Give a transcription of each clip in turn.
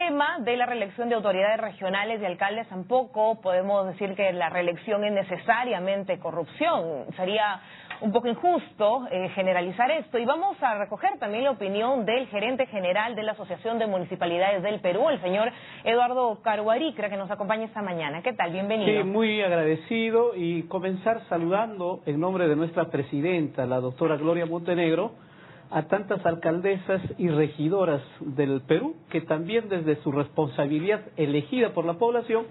tema de la reelección de autoridades regionales y alcaldes tampoco podemos decir que la reelección es necesariamente corrupción. Sería un poco injusto generalizar esto. Y vamos a recoger también la opinión del gerente general de la Asociación de Municipalidades del Perú, el señor Eduardo Caruaricra, que nos acompaña esta mañana. ¿Qué tal? Bienvenido. Sí, muy agradecido y comenzar saludando en nombre de nuestra presidenta, la doctora Gloria Montenegro, a tantas alcaldesas y regidoras del Perú que también desde su responsabilidad elegida por la población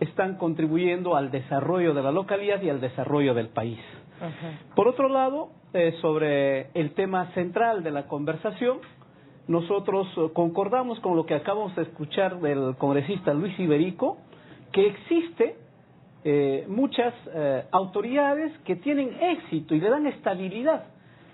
están contribuyendo al desarrollo de la localidad y al desarrollo del país. Por otro lado, sobre el tema central de la conversación, nosotros concordamos con lo que acabamos de escuchar del congresista Luis Iberico, que existe muchas autoridades que tienen éxito y le dan estabilidad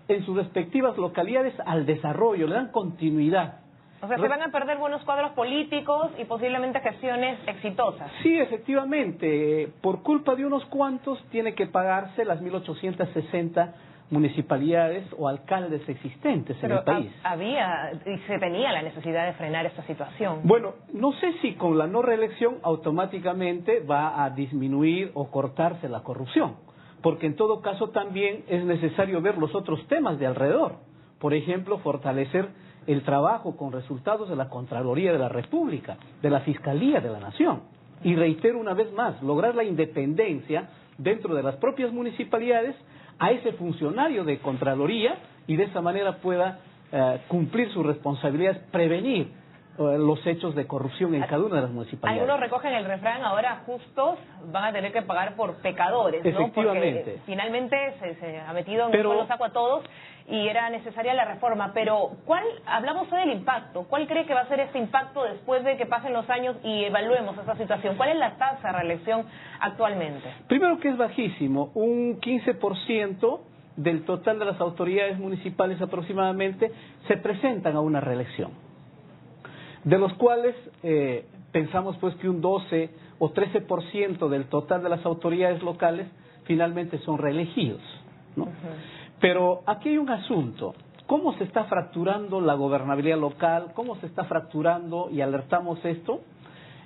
en sus respectivas localidades al desarrollo, le dan continuidad. O sea, se van a perder buenos cuadros políticos y posiblemente gestiones exitosas. Sí, efectivamente, por culpa de unos cuantos tiene que pagarse las 1.860 municipalidades o alcaldes existentes en el país. Había y se tenía la necesidad de frenar esta situación. Bueno, no sé si con la no reelección automáticamente va a disminuir o cortarse la corrupción, porque en todo caso también es necesario ver los otros temas de alrededor. Por ejemplo, fortalecer el trabajo con resultados de la Contraloría de la República, de la Fiscalía de la Nación. Y reitero una vez más, lograr la independencia dentro de las propias municipalidades a ese funcionario de Contraloría y de esa manera pueda cumplir sus responsabilidades, prevenir los hechos de corrupción en cada una de las municipalidades. Algunos recogen el refrán, ahora justos van a tener que pagar por pecadores, ¿no? Efectivamente. Porque finalmente se ha metido en un solo saco a todos y era necesaria la reforma. Pero, hablamos hoy del impacto. ¿Cuál cree que va a ser este impacto después de que pasen los años y evaluemos esta situación? ¿Cuál es la tasa de reelección actualmente? Primero que es bajísimo, un 15% del total de las autoridades municipales aproximadamente se presentan a una reelección, de los cuales pensamos pues que un 12 o 13% del total de las autoridades locales finalmente son reelegidos, ¿no? Pero aquí hay un asunto: ¿cómo se está fracturando la gobernabilidad local? ¿Cómo se está fracturando, y alertamos esto,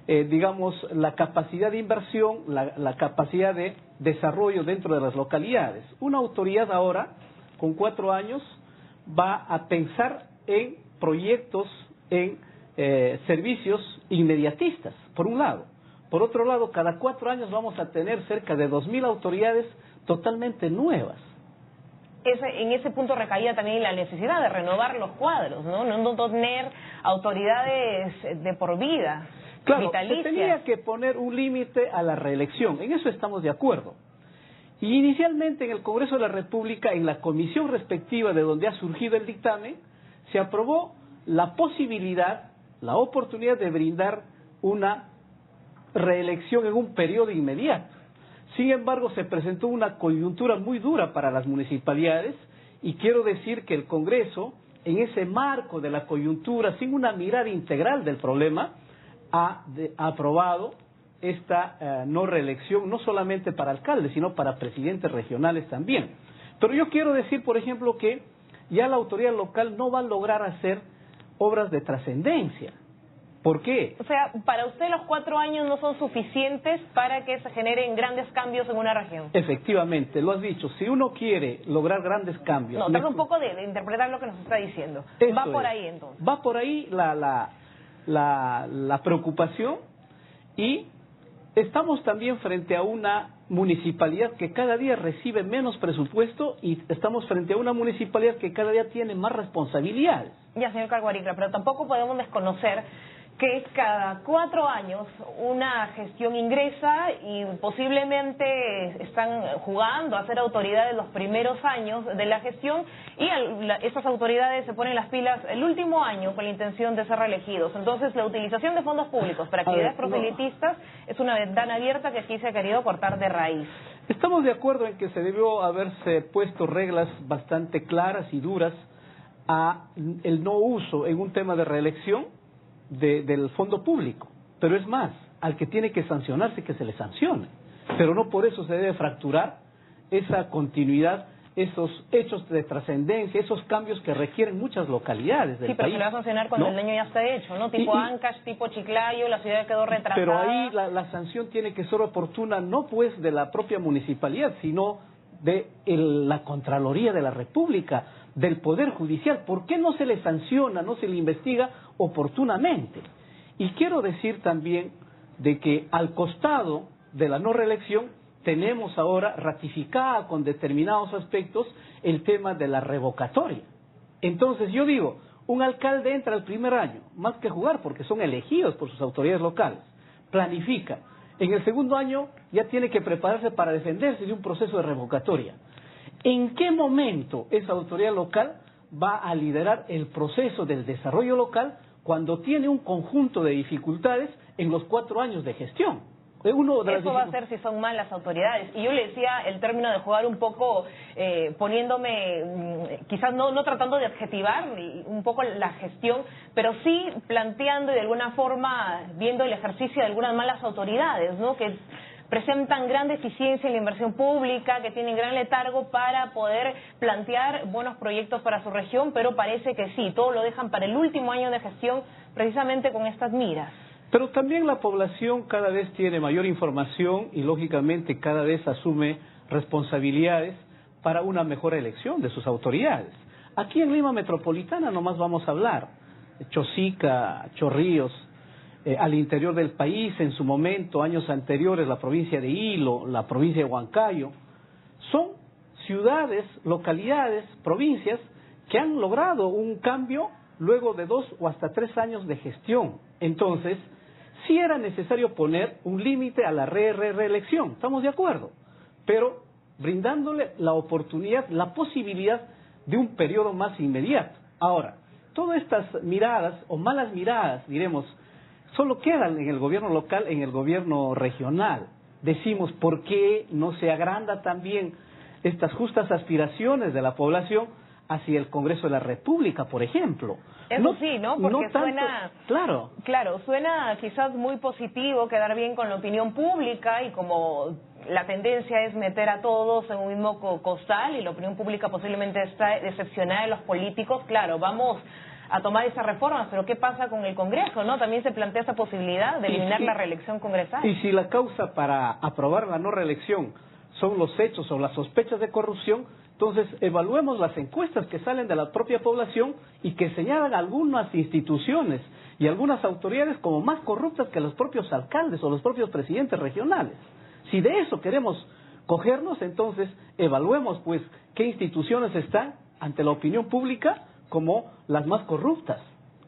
digamos, la capacidad de inversión, la capacidad de desarrollo dentro de las localidades? Una autoridad ahora, con 4 años, va a pensar en proyectos, en servicios inmediatistas, por un lado. Por otro lado, cada 4 años vamos a tener cerca de 2.000 autoridades totalmente nuevas. En ese punto recaía también la necesidad de renovar los cuadros, ¿no? No tener autoridades de por vida, claro, vitalicias. Se tenía que poner un límite a la reelección, en eso estamos de acuerdo. Y inicialmente en el Congreso de la República, en la comisión respectiva de donde ha surgido el dictamen, se aprobó la posibilidad, la oportunidad de brindar una reelección en un periodo inmediato. Sin embargo, se presentó una coyuntura muy dura para las municipalidades y quiero decir que el Congreso, en ese marco de la coyuntura, sin una mirada integral del problema, ha aprobado esta no reelección, no solamente para alcaldes, sino para presidentes regionales también. Pero yo quiero decir, por ejemplo, que ya la autoridad local no va a lograr hacer obras de trascendencia. ¿Por qué? O sea, para usted los 4 años no son suficientes para que se generen grandes cambios en una región. Efectivamente, lo has dicho. Si uno quiere lograr grandes cambios... No, trata un poco de interpretar lo que nos está diciendo. Va por ahí, entonces. Va por ahí la preocupación, y estamos también frente a una municipalidad que cada día recibe menos presupuesto y estamos frente a una municipalidad que cada día tiene más responsabilidades. Ya, señor Caruaricra, pero tampoco podemos desconocer que cada 4 años una gestión ingresa y posiblemente están jugando a ser autoridades los primeros años de la gestión y esas autoridades se ponen las pilas el último año con la intención de ser reelegidos. Entonces, la utilización de fondos públicos para actividades proselitistas es una ventana abierta que aquí se ha querido cortar de raíz. Estamos de acuerdo en que se debió haberse puesto reglas bastante claras y duras a el no uso en un tema de reelección del fondo público, pero es más, al que tiene que sancionarse, que se le sancione, pero no por eso se debe fracturar esa continuidad esos hechos de trascendencia, esos cambios que requieren muchas localidades del país. Sí, pero se le va a sancionar cuando el daño ya está hecho, ¿no? Tipo Ancash, tipo Chiclayo, la ciudad quedó retrasada. Pero ahí la sanción tiene que ser oportuna, no pues de la propia municipalidad, sino de la Contraloría de la República, del Poder Judicial. ¿Por qué no se le sanciona, no se le investiga oportunamente? Y quiero decir también de que al costado de la no reelección tenemos ahora ratificada con determinados aspectos el tema de la revocatoria. Entonces yo digo, un alcalde entra el primer año, más que jugar porque son elegidos por sus autoridades locales, planifica. En el segundo año ya tiene que prepararse para defenderse de un proceso de revocatoria. ¿En qué momento esa autoridad local va a liderar el proceso del desarrollo local cuando tiene un conjunto de dificultades en los 4 años de gestión? Eso va a ser si son malas autoridades. Y yo le decía el término de jugar un poco poniéndome, quizás no tratando de adjetivar un poco la gestión, pero sí planteando y de alguna forma viendo el ejercicio de algunas malas autoridades, ¿no? Que presentan gran deficiencia en la inversión pública, que tienen gran letargo para poder plantear buenos proyectos para su región, pero parece que sí, todo lo dejan para el último año de gestión precisamente con estas miras. Pero también la población cada vez tiene mayor información y lógicamente cada vez asume responsabilidades para una mejor elección de sus autoridades. Aquí en Lima Metropolitana nomás vamos a hablar, Chosica, Chorrillos, al interior del país en su momento, años anteriores, la provincia de Hilo, la provincia de Huancayo, son ciudades, localidades, provincias que han logrado un cambio luego de 2 o hasta 3 años de gestión. Entonces, sí era necesario poner un límite a la reelección, estamos de acuerdo, pero brindándole la oportunidad, la posibilidad de un periodo más inmediato. Ahora, todas estas miradas o malas miradas, diremos, solo quedan en el gobierno local, en el gobierno regional. Decimos, ¿por qué no se agranda también estas justas aspiraciones de la población hacia el Congreso de la República, por ejemplo? Eso sí, ¿no? Porque no tanto, suena... Claro, suena quizás muy positivo quedar bien con la opinión pública y como la tendencia es meter a todos en un mismo costal y la opinión pública posiblemente está decepcionada de los políticos, claro, vamos a tomar esas reformas, pero ¿qué pasa con el Congreso, no? También se plantea esa posibilidad de eliminar la reelección congresal. Y si la causa para aprobar la no reelección son los hechos o las sospechas de corrupción, entonces evaluemos las encuestas que salen de la propia población y que señalan algunas instituciones y algunas autoridades como más corruptas que los propios alcaldes o los propios presidentes regionales. Si de eso queremos cogernos, entonces evaluemos pues qué instituciones están ante la opinión pública como las más corruptas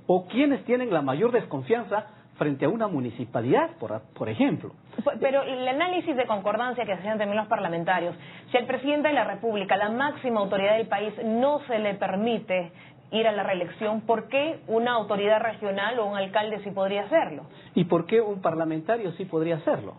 o quienes tienen la mayor desconfianza frente a una municipalidad, por ejemplo. Pero el análisis de concordancia que hacían también los parlamentarios, si al presidente de la República, la máxima autoridad del país, no se le permite ir a la reelección, ¿por qué una autoridad regional o un alcalde sí podría hacerlo? ¿Y por qué un parlamentario sí podría hacerlo?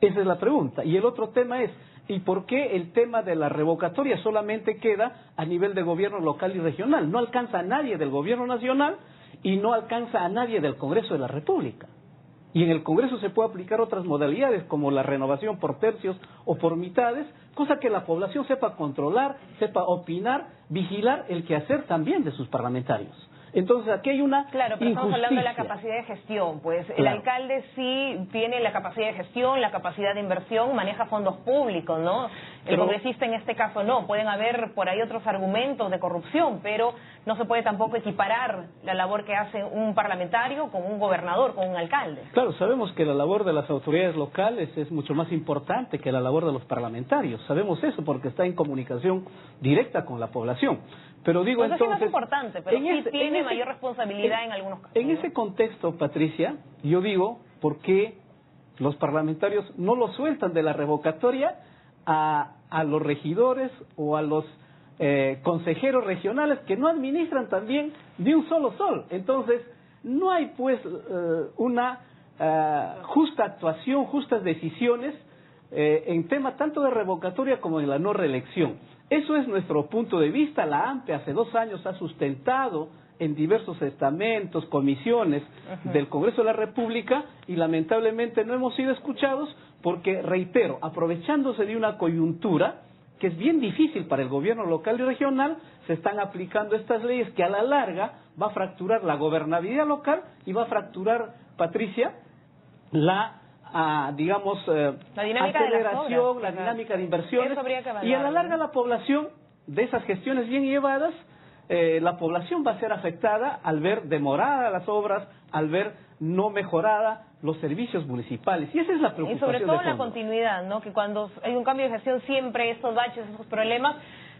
Esa es la pregunta. Y el otro tema es, ¿y por qué el tema de la revocatoria solamente queda a nivel de gobierno local y regional? No alcanza a nadie del gobierno nacional y no alcanza a nadie del Congreso de la República. Y en el Congreso se puede aplicar otras modalidades como la renovación por tercios o por mitades, cosa que la población sepa controlar, sepa opinar, vigilar el quehacer también de sus parlamentarios. Entonces aquí hay una Claro, pero estamos injusticia. hablando de la capacidad de gestión, pues el Claro. alcalde sí tiene la capacidad de gestión, la capacidad de inversión, maneja fondos públicos, ¿no? El congresista en este caso no, pueden haber por ahí otros argumentos de corrupción, pero no se puede tampoco equiparar la labor que hace un parlamentario con un gobernador, con un alcalde. Claro, sabemos que la labor de las autoridades locales es mucho más importante que la labor de los parlamentarios. Sabemos eso porque está en comunicación directa con la población. Pero digo Pues entonces... es importante, pero sí tiene mayor responsabilidad en algunos casos. En ese contexto, Patricia, yo digo, ¿por qué los parlamentarios no lo sueltan de la revocatoria a los regidores o a los consejeros regionales que no administran también de un solo sol? Entonces, no hay pues una justa actuación, justas decisiones en tema tanto de revocatoria como en la no reelección. Eso es nuestro punto de vista. La AMPE hace 2 años ha sustentado en diversos estamentos, comisiones del Congreso de la República y lamentablemente no hemos sido escuchados porque, reitero, aprovechándose de una coyuntura, que es bien difícil para el gobierno local y regional, se están aplicando estas leyes que a la larga va a fracturar la gobernabilidad local y va a fracturar, Patricia, la la dinámica aceleración, de las obras, la dinámica de inversiones, y a la larga la población de esas gestiones bien llevadas, la población va a ser afectada al ver demoradas las obras, al ver no mejorada los servicios municipales, y esa es la preocupación. Y sobre todo de la fondo. continuidad, ¿no? Que cuando hay un cambio de gestión siempre estos baches, estos problemas.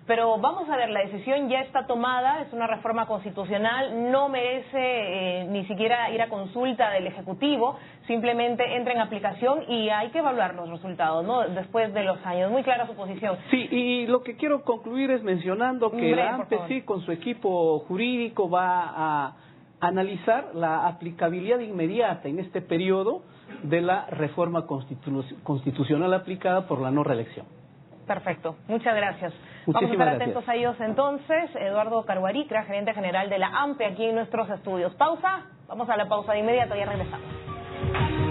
Pero vamos a ver, la decisión ya está tomada, es una reforma constitucional, no merece ni siquiera ir a consulta del Ejecutivo, simplemente entra en aplicación y hay que evaluar los resultados, ¿no? Después de los años. Muy clara su posición. Sí, y lo que quiero concluir es mencionando que la ANPE con su equipo jurídico va a analizar la aplicabilidad inmediata en este periodo de la reforma constitucional aplicada por la no reelección. Perfecto, muchas gracias. Muchísimas Vamos a estar gracias. atentos a ellos entonces. Eduardo Caruaricra, gerente general de la ANPE aquí en nuestros estudios. Pausa, vamos a la pausa de inmediato y ya regresamos.